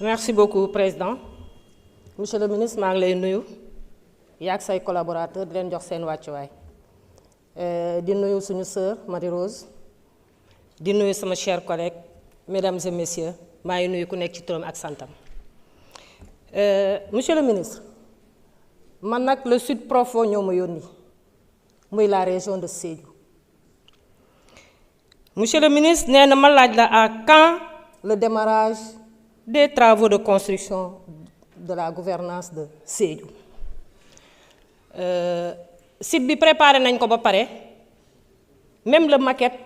Merci beaucoup, Président. Monsieur le ministre, maa ngi lay nuyu yaak say collaborateurs di leen jox seen wàccuwaay di nuyu suñu sœur Marie-Rose di nuyu sama chers collègues mesdames et messieurs maa ngi nuyu ku nekk ci turam ak santam. Monsieur le ministre, man nag le Sud Profond ñoo ma yónni muy la région de Sédhiou. Monsieur le ministre, nee na ma laaj la à quand le démarrage des travaux de construction de la gouvernance de Sédhiou. Site bi préparé nañ ko ba pare, même la maquette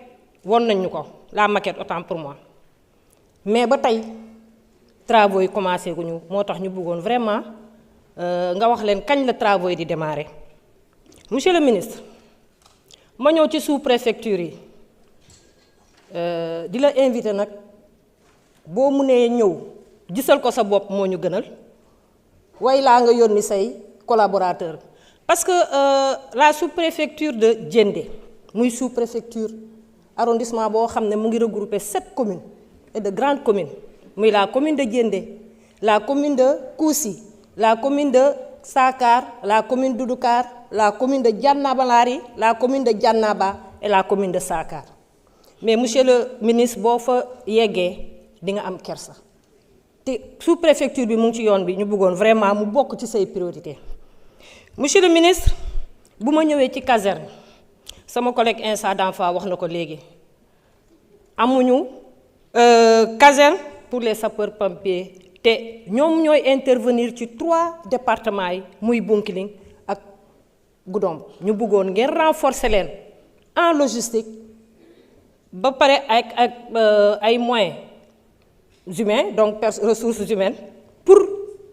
won nañ ñu ko, la maquette autant pour moi. Mais ba tey travaux yi commencé guñu, moo tax ñu bëggoon vraiment nga wax leen kañ la travaux yi di démarrer. Monsieur le ministre, ma ñëw ci sous-préfecture yi di la invité nag boo mënee ñëw gisal ko sa bopp moo ñu gënal way laa nga yónni say collaborateur parce que la sous-préfecture de Diendé muy sous-préfecture arrondissement boo xam ne mu ngi regrouper 7 communes et de grandes communes muy la commune de Diendé, la commune de Kousi, la commune de Sakar, la commune d'Oudoukar, la commune de Dianabalari, la commune de Dianaba et la commune de Sakar. Mais monsieur le ministre boo fa yeggee di nga am kersa te sous-préfecture bi mu ngi ci yoon bi ñu bëggoon vraiment mu bokk ci say priorité. Monsieur le ministre, bu ma ñëwee ci caserne sama collègue Insa Danfa wax na ko léegi amuñu caserne pour les sapeurs-pompiers te ñoom ñooy intervenir ci 3 départements yi muy Bounkiling ak Goudomp ñu bëggoon ngeen renforcer leen en logistique ba pare ak ay moyens humains donc ressources humaines pour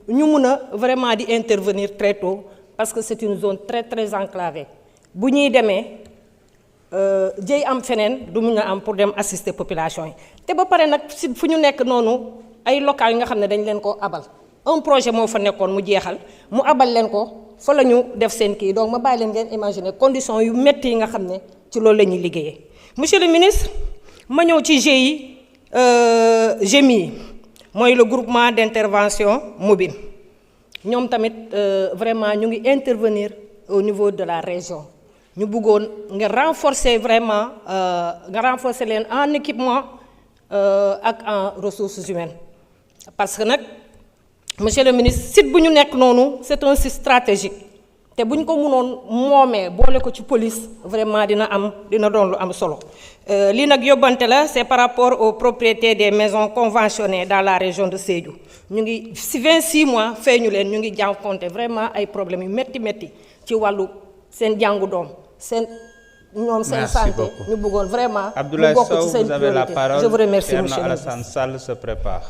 ñu mun a vraiment di intervenir très tôt parce que c'est une zone très très enclavée bu ñuy demee jëy am feneen du mun a am pour dem assister population yi te ba pare nag si fu ñu nekk noonu ay locales yi nga xam ne dañ leen ko abal un projet moo fa nekkoon mu jeexal mu abal leen ko fa la ñu def seen kii donc ma bàyyi leen ngeen imaginer conditions yu métti yi nga xam ne ci loolu la ñuy liggéeyee. Monsieur le ministre, ma ñëw ci GMI mooy le groupement d'intervention mobile ñoom tamit vraiment ñu ngi intervenir au niveau de la région ñu bëggoon nga renforcer vraiment nga renforcer leen en équipement ak en ressources humaines parce que nag monsieur le ministre site bu ñu nekk noonu c'est un site stratégique te bu ñu ko mënoon moomee boole ko ci police vraiment dina doon lu am solo lii nag yóbbante la c'est par rapport aux propriétaires des maisons conventionnées dans la région de Sédhiou ñu ngi si 26 mois feeñu leen ñu ngi jànkuwante vraiment ay problèmes yu métti ci wàllu seen jàngu doom seen ñoom seen santé ñu bëggoon vraiment ñu bokk ci seen priorité. Je vous remercie monsieur le ministre. Alassane Sall se prépare.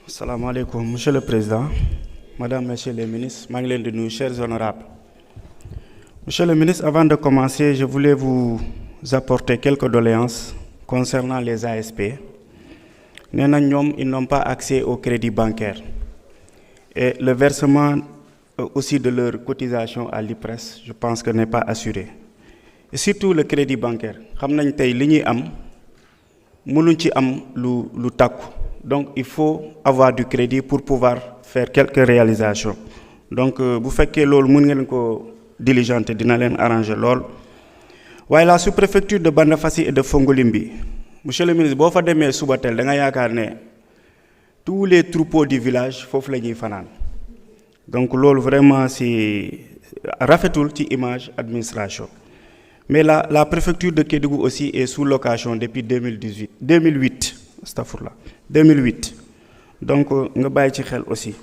Assalamu alaikum, Monsieur le Président, Madame, Messieurs les ministres, maa ngi leen di nuyu, chers honorables. Monsieur le ministre, avant de commencer, je voulais vous apporter quelques doléances concernant les ASP. Nee na ñoom ils n'ont pas accès au crédit bancaire et le versement aussi de leur cotisation à l'IPRES, je pense que n'est pas assuré. Et surtout le crédit bancaire xam nañ tey li ñuy am mënuñ ci am lu takku. Donc il faut avoir du crédit pour pouvoir faire quelques réalisations. Donc bu fekkee loolu mën ngeen ko diligenter dina leen arranger lool. waaye la sous-préfecture de Bandafassi et de Fongolimbi monsieur le ministre boo fa demee suba teel da nga yaakaar ne tous les troupeaux du village foofu la ñuy fanaan donc loolu vraiment c'est rafetul ci image administration. Mais la préfecture de Kédougou aussi est sous location depuis 2008 astafurlah 2008 donc nga bàyyi ci xel aussi.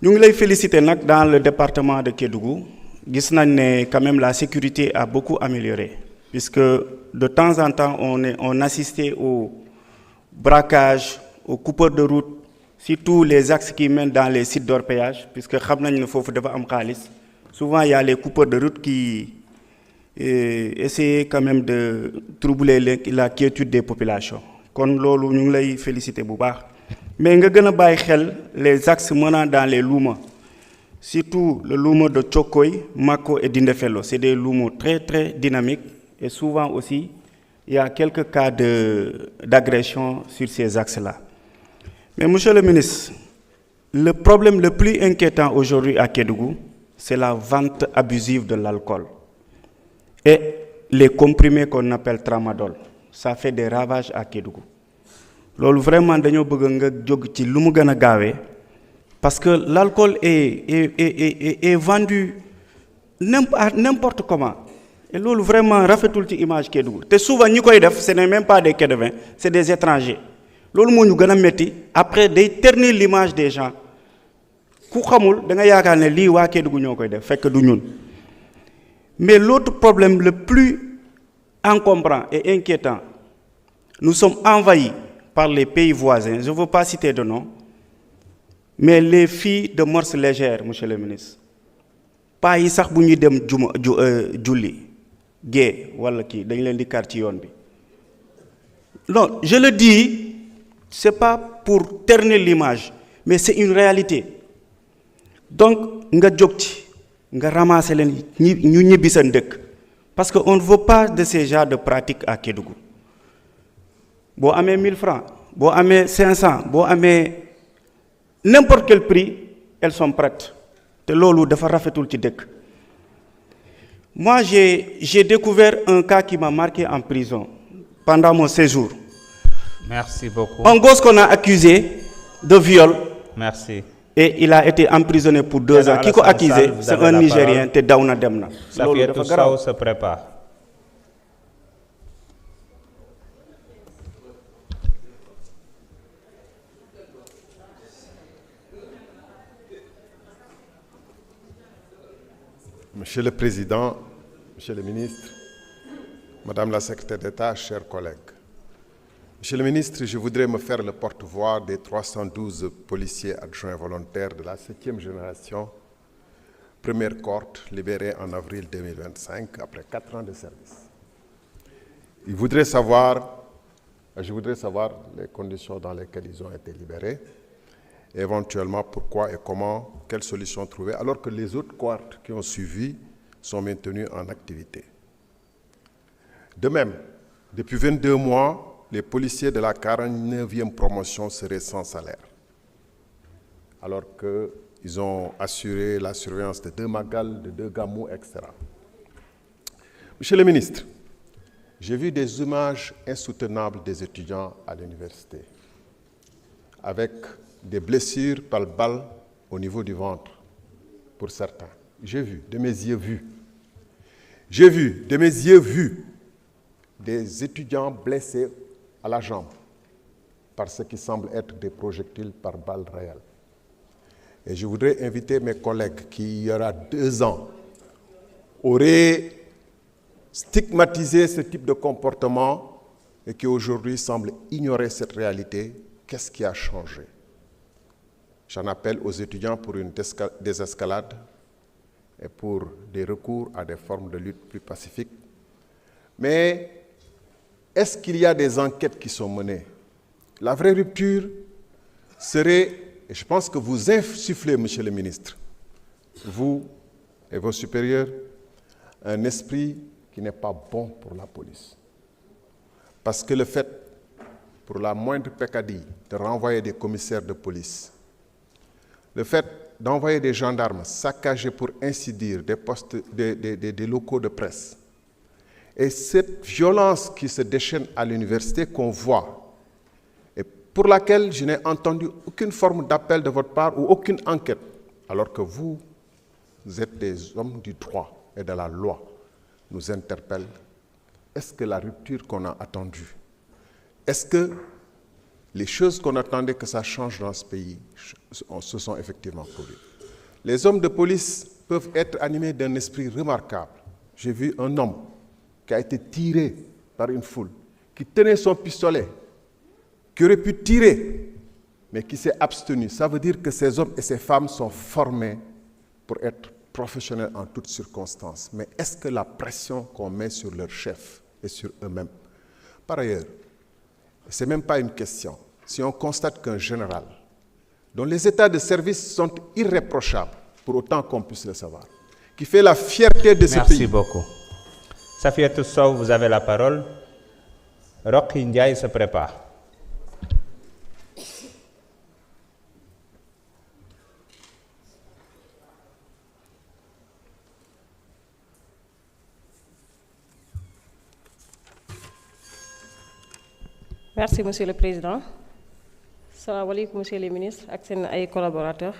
ñu ngi lay féliciter nag dans le département de Kédougou gis nañ ne quand même la sécurité a beaucoup amélioré puisque de temps en temps on assistait au braquage, aux coupeurs de route, surtout les axes qui mènent dans les sites d'orpaillage puisque xam nañ ne foofu dafa am xaalis. Souvent il y a les coupeurs de route qui essayaient quand même de troubler la quiétude des populations. kon loolu ñu ngi lay féliciter bu baax mais nga gën a bàyyi xel les axes menant dans les luuma surtout le lumo de Chokoy, Mako et Dindefelo. C'est des lumos très très dynamiques et souvent aussi, il y a quelques cas d'agression sur ces axes-là. Mais monsieur le ministre, le problème le plus inquiétant aujourd'hui à Kédougou, c'est la vente abusive de l'alcool et les comprimés qu'on appelle tramadol. Ça fait des ravages à Kédougou. Lolo vraiment dañu bëgg nga jog ci lu mu gëna gaawé parce que l'alcool est vendu n'importe comment. Et lolo vraiment rafetul ci image Kédougou. Té souvent ñi koy def ce n'est même pas des Kédouvains, c'est des étrangers. Lolo mo ñu gëna metti après day ternir l'image des gens. Ku xamul da nga yaakaar ne lii waa Kédougou ñoo koy def fekk du ñun. Mais l'autre problème le plus encombrant et inquiétant, nous sommes envahis par les pays voisins, je ne veux pas citer de nom, mais les filles de mœurs légères, monsieur le ministre, pas yi sax bu ñuy dem julli gée wala kii dañ leen di kar ci yoon bi. Non, je le dis, c'est pas pour ternir l'image, mais c'est une réalité. Donc nga jóg ci nga ramasser leen ñu ñibbi seen dëkk parce que on ne veut pas de ces genres de pratiques à Kédougou. Bo amé 1000 francs, bo amé 500, bo amé n'importe quel prix, elles sont prêtes. Te lolu dafa rafetul ci dëkk. Moi j'ai découvert un cas qui m'a marqué en prison pendant mon séjour. Merci beaucoup. Un gosse qu'on a accusé de viol. Merci. Et il a été emprisonné pour 2 ans. Qui l'a accusé? C'est un Nigérien, te Daouna Demna. Safiatou Sow se prépare. Monsieur le Président, Monsieur le Ministre, Madame la Secrétaire d'État, chers collègues. Monsieur le Ministre, je voudrais me faire le porte-voix des 312 policiers adjoints volontaires de la 7e génération, première cohorte libérée en avril 2025 après 4 ans de service. Je voudrais savoir les conditions dans lesquelles ils ont été libérés, et éventuellement pourquoi et comment, quelles solutions trouver, alors que les autres cohortes qui ont suivi sont maintenues en activité. De même, depuis 22 mois, les policiers de la 49e promotion seraient sans salaire, alors qu'ils ont assuré la surveillance de 2 Magal, de 2 Gamou, etc. Monsieur le ministre, j'ai vu des images insoutenables des étudiants à l'université, avec des blessures par balle au niveau du ventre, pour certains. J'ai vu, de mes yeux vus. J'ai vu, de mes yeux vus, des étudiants blessés à la jambe par ce qui semble être des projectiles par balles réelles. Et je voudrais inviter mes collègues qui, il y aura 2 ans, auraient stigmatisé ce type de comportement et qui aujourd'hui semblent ignorer cette réalité. Qu'est-ce qui a changé? J'en appelle aux étudiants pour une désescalade et pour des recours à des formes de lutte plus pacifiques. Mais est-ce qu'il y a des enquêtes qui sont menées? La vraie rupture serait, et je pense que vous insufflez, monsieur le ministre, vous et vos supérieurs, un esprit qui n'est pas bon pour la police. Parce que le fait, pour la moindre peccadille, de renvoyer des commissaires de police, le fait d'envoyer des gendarmes saccager, pour ainsi dire, des postes, des locaux de presse, et cette violence qui se déchaîne à l'université qu'on voit, et pour laquelle je n'ai entendu aucune forme d'appel de votre part ou aucune enquête, alors que vous êtes des hommes du droit et de la loi, nous interpelle. Est-ce que la rupture qu'on a attendue, est-ce que les choses qu'on attendait que ça change dans ce pays se sont effectivement produites? Les hommes de police peuvent être animés d'un esprit remarquable. J'ai vu un homme qui a été tiré par une foule, qui tenait son pistolet, qui aurait pu tirer, mais qui s'est abstenu. Ça veut dire que ces hommes et ces femmes sont formés pour être professionnels en toutes circonstances. Mais est-ce que la pression qu'on met sur leurs chefs et sur eux-mêmes? Par ailleurs, ce n'est même pas une question. Si on constate qu'un général, dont les états de service sont irréprochables, pour autant qu'on puisse le savoir, qui fait la fierté de ce pays. Merci beaucoup. Safiatou Sow, vous avez la parole. Rocky Ndiaye se prépare. Merci, Monsieur le Président. Salam alaikum, Monsieur le ministre, et ses collaborateurs.